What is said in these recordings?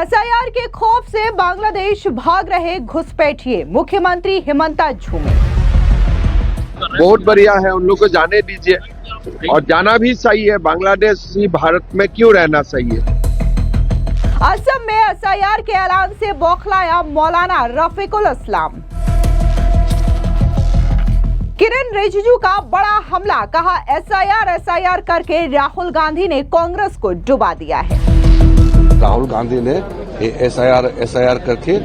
SIR के खौफ से बांग्लादेश भाग रहे घुसपैठिए, मुख्यमंत्री हिमंता झूमे। बहुत बढ़िया है, उन लोग को जाने दीजिए और जाना भी सही है। बांग्लादेश ही भारत में क्यों रहना सही है। असम में एसआईआर के ऐलान से बौखलाया मौलाना रफीकुल इस्लाम। किरण रिजिजू का बड़ा हमला, कहा एसआईआर करके राहुल गांधी ने कांग्रेस को डुबा दिया है। राहुल गांधी ने एसआईआर करके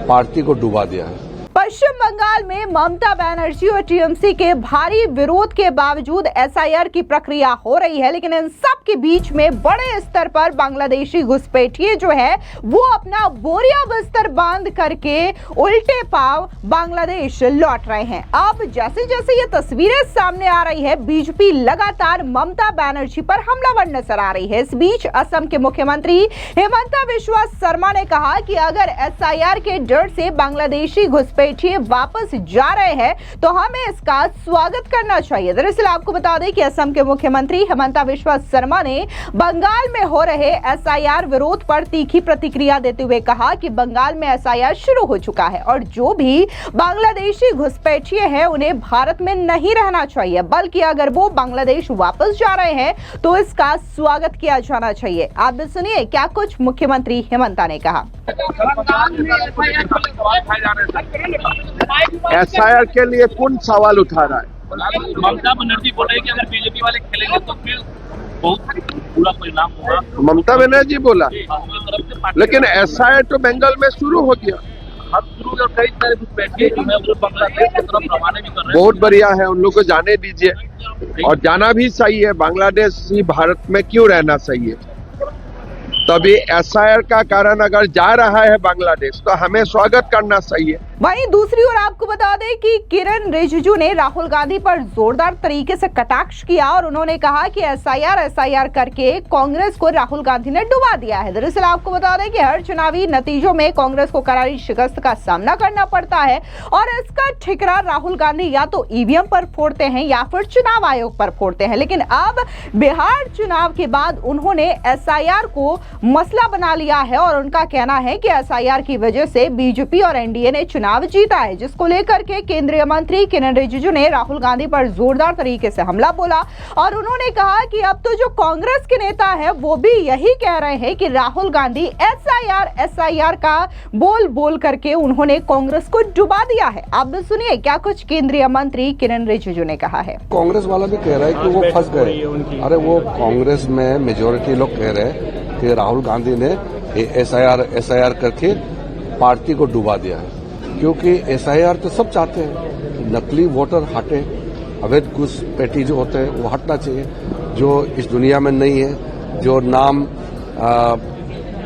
पार्टी को डुबा दिया है। पश्चिम बंगाल में ममता बनर्जी और टीएमसी के भारी विरोध के बावजूद एसआईआर की प्रक्रिया हो रही है, लेकिन इन सब के बीच में बड़े स्तर पर बांग्लादेशी घुसपैठिए जो है वो अपना बोरिया बिस्तर बांध करके उल्टे पांव बांग्लादेश लौट रहे हैं। अब जैसे जैसे ये तस्वीरें सामने आ रही है, बीजेपी लगातार ममता बनर्जी पर हमलावर नजर आ रही है। इस बीच असम के मुख्यमंत्री हिमंता बिस्वा शर्मा ने कहा कि अगर एसआईआर के डर से बांग्लादेशी घुसपैठिए वापस जा रहे हैं तो हमें इसका स्वागत करना चाहिए। दरअसल आपको बता दें कि असम के मुख्यमंत्री हिमंता बिस्वा शर्मा ने बंगाल में हो रहे एसआईआर विरोध पर तीखी प्रतिक्रिया देते हुए कहा कि बंगाल में एसआईआर शुरू हो चुका है और जो भी बांग्लादेशी घुसपैठिए हैं उन्हें भारत में नहीं रहना चाहिए, बल्कि अगर वो बांग्लादेश वापस जा रहे हैं तो इसका स्वागत किया जाना चाहिए। आप भी सुनिए क्या कुछ मुख्यमंत्री हिमंता ने कहा। एसआईआर के लिए कौन सवाल उठा रहा है। ममता बनर्जी बोल रही है कि अगर बीजेपी वाले खेलेंगे तो फिर बहुत बुरा परिणाम होगा। ममता बनर्जी बोला, लेकिन एसआईआर तो बंगाल में शुरू हो गया। कई सारे घुसपैठिए जो है वो बांग्लादेश की तरफ रवाना भी कर रहे हैं। बहुत बढ़िया है, उन लोग को जाने दीजिए और जाना भी सही है। बांग्लादेश ही भारत में क्यों रहना सही है। तभी एसआईआर का कारण अगर जा रहा है बांग्लादेश तो हमें स्वागत करना सही है। वहीं दूसरी ओर आपको बता दें कि किरण रिजिजू ने राहुल गांधी पर जोरदार तरीके से कटाक्ष किया और उन्होंने कहा कि एसआईआर करके कांग्रेस को राहुल गांधी ने डुबा दिया है। दरअसल आपको बता दें कि हर चुनावी नतीजों में कांग्रेस को करारी शिकस्त का सामना करना पड़ता है और इसका ठिकरा राहुल गांधी या तो ईवीएम पर फोड़ते हैं या फिर चुनाव आयोग पर फोड़ते हैं। लेकिन अब बिहार चुनाव के बाद उन्होंने एसआईआर को मसला बना लिया है और उनका कहना है कि एसआईआर की वजह से बीजेपी और एनडीए ने चुनाव जीता है, जिसको लेकर के केंद्रीय मंत्री किरण रिजिजू ने राहुल गांधी पर जोरदार तरीके से हमला बोला और उन्होंने कहा कि अब तो जो कांग्रेस के नेता है वो भी यही कह रहे हैं कि राहुल गांधी एसआईआर का बोल बोल करके उन्होंने कांग्रेस को डुबा दिया है। आप भी सुनिए क्या कुछ केंद्रीय मंत्री किरण रिजिजू ने कहा है। कांग्रेस वाला भी कह रहा है कि वो फंस गए। अरे वो कांग्रेस में मेजोरिटी लोग कह रहे हैं कि राहुल गांधी ने एसआईआर करके पार्टी को डुबा दिया है, क्योंकि एसआईआर तो सब चाहते हैं नकली वोटर हटे, अवैध घुसपैठी जो होते हैं वो हटना चाहिए। जो इस दुनिया में नहीं है, जो नाम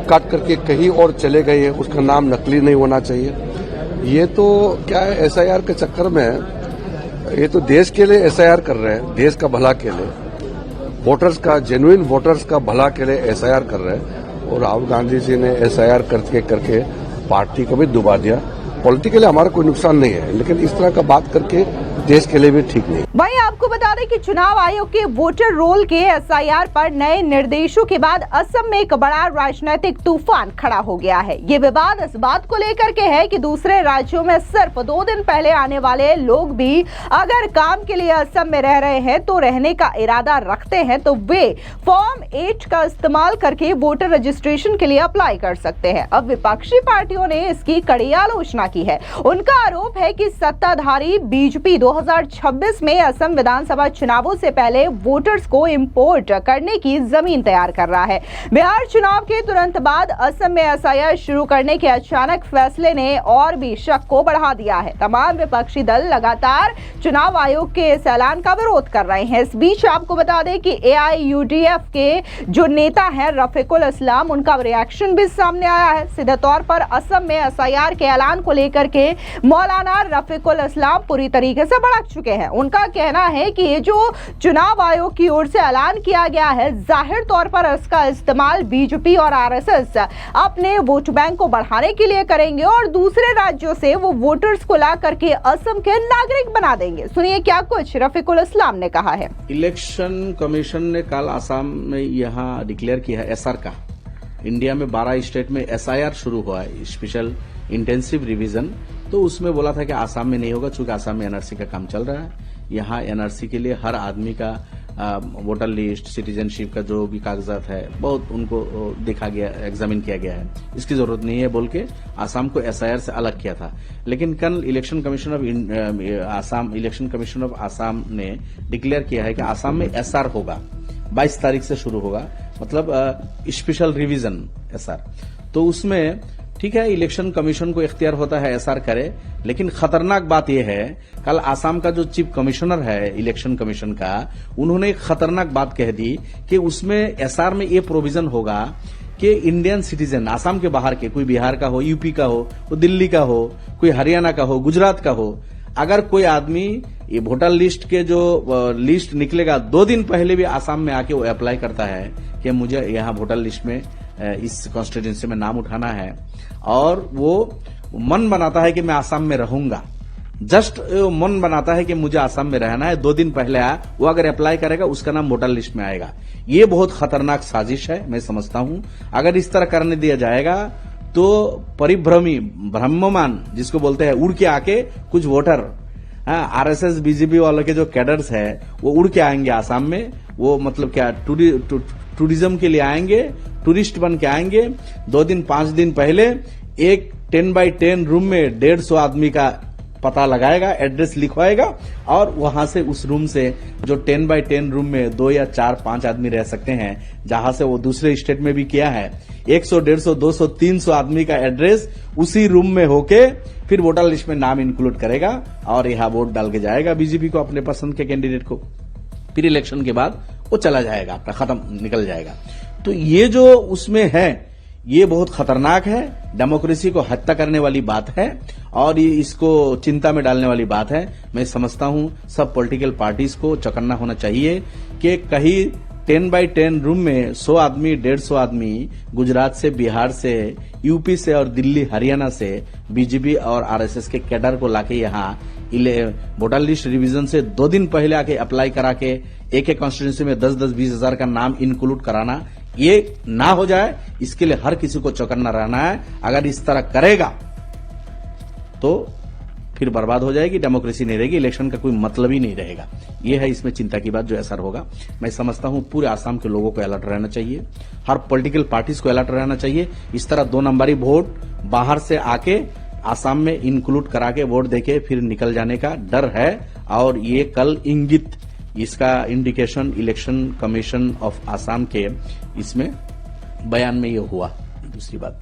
काट करके कहीं और चले गए हैं, उसका नाम नकली नहीं होना चाहिए। ये तो क्या है, एसआईआर के चक्कर में ये तो देश के लिए एसआईआर कर रहे हैं, देश का भला के लिए, वोटर्स का, जेन्युइन वोटर्स का भला के लिए एसआईआर कर रहे हैं और राहुल गांधी जी ने एसआईआर करके पार्टी को भी डुबा दिया। पॉलिटिकली हमारा कोई नुकसान नहीं है, लेकिन इस तरह का बात करके देश के लिए भी ठीक नहीं। वहीं आपको बता दें कि चुनाव आयोग के वोटर रोल के एसआईआर पर नए निर्देशों के बाद असम में एक बड़ा राजनीतिक तूफान खड़ा हो गया है। ये विवाद इस बात को लेकर के है कि दूसरे राज्यों में सिर्फ 2 दिन पहले आने वाले लोग भी अगर काम के लिए असम में रह रहे हैं तो रहने का इरादा रखते हैं तो वे फॉर्म 8 का इस्तेमाल करके वोटर रजिस्ट्रेशन के लिए अप्लाई कर सकते हैं। अब विपक्षी पार्टियों ने इसकी कड़ी आलोचना की है। उनका आरोप है कि सत्ताधारी बीजेपी 2026 में असम विधानसभा चुनावों से पहले वोटर्स को इंपोर्ट करने की जमीन तैयार कर रहा है। बिहार चुनाव के तुरंत बाद असम में एसआईआर शुरू करने के अचानक फैसले ने और भी शक को बढ़ा दिया है। तमाम विपक्षी दल लगातार चुनाव आयोग के इस ऐलान का विरोध कर रहे हैं। इस बीच आपको बता दें कि एआईयूडीएफ के जो नेता हैं रफीकुल इस्लाम, उनका रिएक्शन भी सामने आया है। सीधे तौर पर असम में एसआईआर के ऐलान को लेकर के मौलाना रफीकुल इस्लाम पूरी तरीके से भड़क चुके हैं। उनका कहना है कि ये जो चुनाव आयोग की ओर से ऐलान किया गया है, जाहिर तौर पर इसका इस्तेमाल बीजेपी और आरएसएस अपने वोट बैंक को बढ़ाने के लिए करेंगे और दूसरे राज्यों से वो वोटर्स को ला करके असम के नागरिक बना देंगे। सुनिए क्या कुछ रफीकुल इस्लाम ने कहा है। इलेक्शन कमीशन ने कल आसाम में यहाँ डिक्लेयर किया है एसआर का, इंडिया में 12 स्टेट में एसआईआर शुरू हुआ है, स्पेशल इंटेंसिव रिवीजन। तो उसमें बोला था कि आसाम में नहीं होगा, चूंकि आसाम में एनआरसी का काम चल रहा है। यहाँ एनआरसी के लिए हर आदमी का वोटर लिस्ट, सिटीजनशिप का जो भी कागजात है बहुत उनको देखा गया, एग्जामिन किया गया है, इसकी जरूरत नहीं है बोल के आसाम को एसआईआर से अलग किया था। लेकिन कल इलेक्शन कमीशन ऑफ आसाम ने डिक्लेयर किया है कि आसाम में एसआर होगा, 22 तारीख से शुरू होगा, मतलब स्पेशल रिवीजन एसआर। तो उसमें ठीक है, इलेक्शन कमीशन को इख्तियार होता है एसआर करे, लेकिन खतरनाक बात यह है, कल आसाम का जो चीफ कमिश्नर है इलेक्शन कमीशन का, उन्होंने एक खतरनाक बात कह दी कि उसमें एसआर में ये प्रोविजन होगा कि इंडियन सिटीजन आसाम के बाहर के, कोई बिहार का हो, यूपी का हो, कोई दिल्ली का हो, कोई हरियाणा का हो, गुजरात का हो, अगर कोई आदमी ये वोटर लिस्ट के जो लिस्ट निकलेगा 2 दिन पहले भी आसाम में आके वो अप्लाई करता है कि मुझे यहाँ वोटर लिस्ट में इस कॉन्स्टिट्यूंसी में नाम उठाना है, और वो मन बनाता है कि मैं आसाम में रहूंगा, जस्ट मन बनाता है कि मुझे आसाम में रहना है, 2 दिन पहले वो अगर अप्लाई करेगा उसका नाम वोटर लिस्ट में आएगा। ये बहुत खतरनाक साजिश है, मैं समझता हूं। अगर इस तरह करने दिया जाएगा तो परिभ्रमी, ब्रह्ममान जिसको बोलते हैं, उड़ के आके कुछ वोटर, आरएसएस बीजेपी वालों के जो कैडर्स है वो उड़ के आएंगे आसाम में, वो मतलब क्या टूरिज्म के लिए आएंगे, टूरिस्ट बन के आएंगे। 2 दिन 5 दिन पहले एक 10 बाई 10 रूम में 150 आदमी का पता लगाएगा, एड्रेस लिखवाएगा, और वहां से उस रूम से जो 10 बाई 10 रूम में 2 या 4 5 आदमी रह सकते हैं, जहां से वो दूसरे स्टेट में भी किया है, 100 150 200 300 आदमी का एड्रेस उसी रूम में होके फिर वोटर लिस्ट में नाम इंक्लूड करेगा और यहां वोट डाल के जाएगा बीजेपी को, अपने पसंद के कैंडिडेट को। फिर इलेक्शन के बाद वो चला जाएगा, आपका खत्म, निकल जाएगा। तो ये जो उसमें है ये बहुत खतरनाक है, डेमोक्रेसी को हत्या करने वाली बात है, और ये इसको चिंता में डालने वाली बात है। मैं समझता हूं सब पॉलिटिकल पार्टीज को चौकन्ना होना चाहिए कि कहीं 10 बाई 10 रूम में 100 आदमी 150 आदमी गुजरात से, बिहार से, यूपी से और दिल्ली हरियाणा से बीजेपी और आरएसएस के कैडर को लाके यहाँ वोटर लिस्ट रिवीजन से 2 दिन पहले आके अप्लाई करा के एक एक कॉन्स्टिट्यूंसी में 10-10-20 हजार का नाम इंक्लूड कराना, ये ना हो जाए, इसके लिए हर किसी को चौकन्ना रहना है। अगर इस तरह करेगा तो फिर बर्बाद हो जाएगी, डेमोक्रेसी नहीं रहेगी, इलेक्शन का कोई मतलब ही नहीं रहेगा। यह है इसमें चिंता की बात जो असर होगा। मैं समझता हूं पूरे आसाम के लोगों को अलर्ट रहना चाहिए, हर पॉलिटिकल पार्टीज को अलर्ट रहना चाहिए। इस तरह 2 नंबरी वोट बाहर से आके आसाम में इंक्लूड करा के वोट देके फिर निकल जाने का डर है, और ये कल इंगित, इसका indication election commission of Assam के इसमें बयान में ये हुआ। दूसरी बात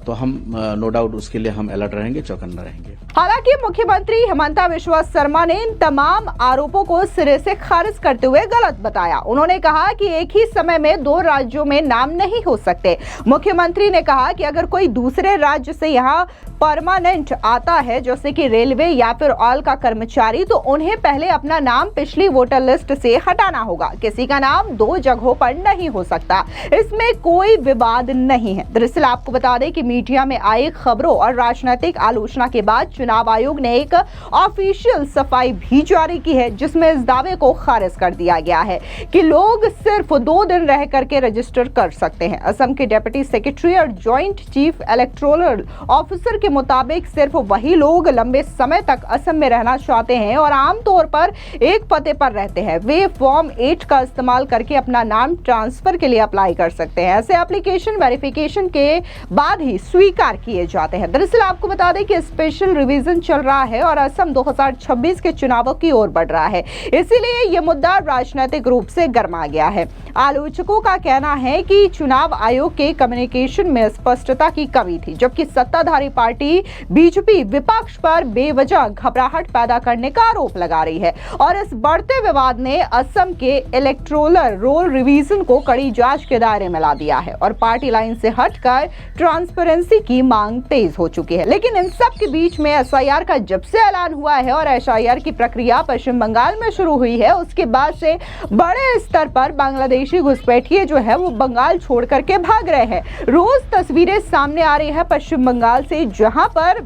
तो हम नो डाउट उसके लिए हम अलर्ट रहेंगे, चौकन्ना रहेंगे। हालांकि मुख्यमंत्री हिमंता बिस्वा शर्मा ने इन तमाम आरोपों को सिरे से खारिज करते हुए गलत बताया। उन्होंने कहा कि एक ही समय में 2 राज्यों में नाम नहीं हो सकते। मुख्यमंत्री ने कहा कि अगर कोई दूसरे राज्य से यहाँ परमानेंट आता है, जैसे कि रेलवे या फिर ऑयल का कर्मचारी, तो उन्हें पहले अपना नाम पिछली वोटर लिस्ट से हटाना होगा। किसी का नाम 2 जगहों पर नहीं हो सकता, इसमें कोई विवाद नहीं है। दरअसल आपको बता दें कि मीडिया में आई खबरों और राजनीतिक आलोचना के बाद चुनाव आयोग ने एक ऑफिशियल सफाई भी जारी की है, जिसमें इस दावे को खारिज कर दिया गया है कि लोग सिर्फ 2 दिन रह करके रजिस्टर कर सकते हैं। असम के डिप्टी सेक्रेटरी और ज्वाइंट चीफ इलेक्टोरल ऑफिसर के मुताबिक सिर्फ वही लोग लंबे समय तक असम में रहना चाहते हैं और आमतौर पर एक पते पर रहते हैं, वे फॉर्म 8 का इस्तेमाल करके अपना नाम ट्रांसफर के लिए अप्लाई कर सकते हैं। ऐसे एप्लीकेशन वेरिफिकेशन के बाद ही स्वीकार किए जाते हैं। दरअसल आपको बता दें कि स्पेशल रिवीजन चल रहा है और असम 2026 के चुनावों की ओर बढ़ रहा है, इसीलिए यह मुद्दा राजनीतिक रूप से गर्मा गया है। आलोचकों का कहना है कि चुनाव आयोग के कम्युनिकेशन में स्पष्टता की कमी थी, जबकि सत्ताधारी पार्टी बीजेपी विपक्ष पर बेवजह घबराहट पैदा करने का आरोप लगा रही है, और इस बढ़ते विवाद ने असम के इलेक्टोरल रोल रिवीजन को कड़ी जांच के दायरे में ला दिया है और पार्टी लाइन से हटकर ट्रांसपेरेंसी की मांग तेज हो चुकी है। लेकिन इन सब के बीच में एसआईआर का जब से ऐलान हुआ है और एसआईआर की प्रक्रिया पश्चिम बंगाल में शुरू हुई है, उसके बाद से बड़े स्तर पर बांग्लादेशी घुसपैठिए जो है वो बंगाल छोड़ करके भाग रहे हैं। रोज तस्वीरें सामने आ रही है पश्चिम बंगाल से, जहां पर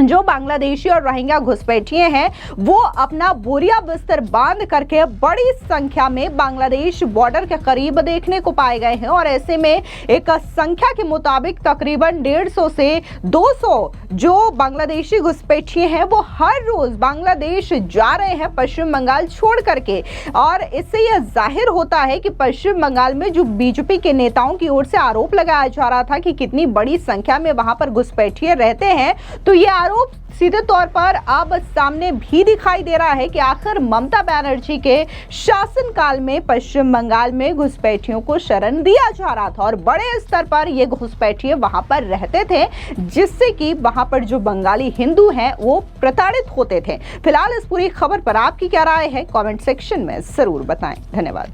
जो बांग्लादेशी और रोहिंग्या घुसपैठिए हैं वो अपना बोरिया बिस्तर बांध करके बड़ी संख्या में बांग्लादेश बॉर्डर के करीब देखने को पाए गए हैं। और ऐसे में एक संख्या के मुताबिक तकरीबन 150 से 200 जो बांग्लादेशी घुसपैठिए हैं वो हर रोज बांग्लादेश जा रहे हैं पश्चिम बंगाल छोड़ करके। और इससे यह जाहिर होता है कि पश्चिम बंगाल में जो बीजेपी के नेताओं की ओर से आरोप लगाया जा रहा था कि कितनी बड़ी संख्या में वहां पर घुसपैठिए रहते हैं, तो यह आरोप सीधे तौर पर अब सामने भी दिखाई दे रहा है कि आखिर ममता बनर्जी के शासनकाल में पश्चिम बंगाल में घुसपैठियों को शरण दिया जा रहा था और बड़े स्तर पर ये घुसपैठिए वहां पर रहते थे, जिससे कि वहां पर जो बंगाली हिंदू हैं वो प्रताड़ित होते थे। फिलहाल इस पूरी खबर पर आपकी क्या राय है, कमेंट सेक्शन में जरूर बताएं। धन्यवाद।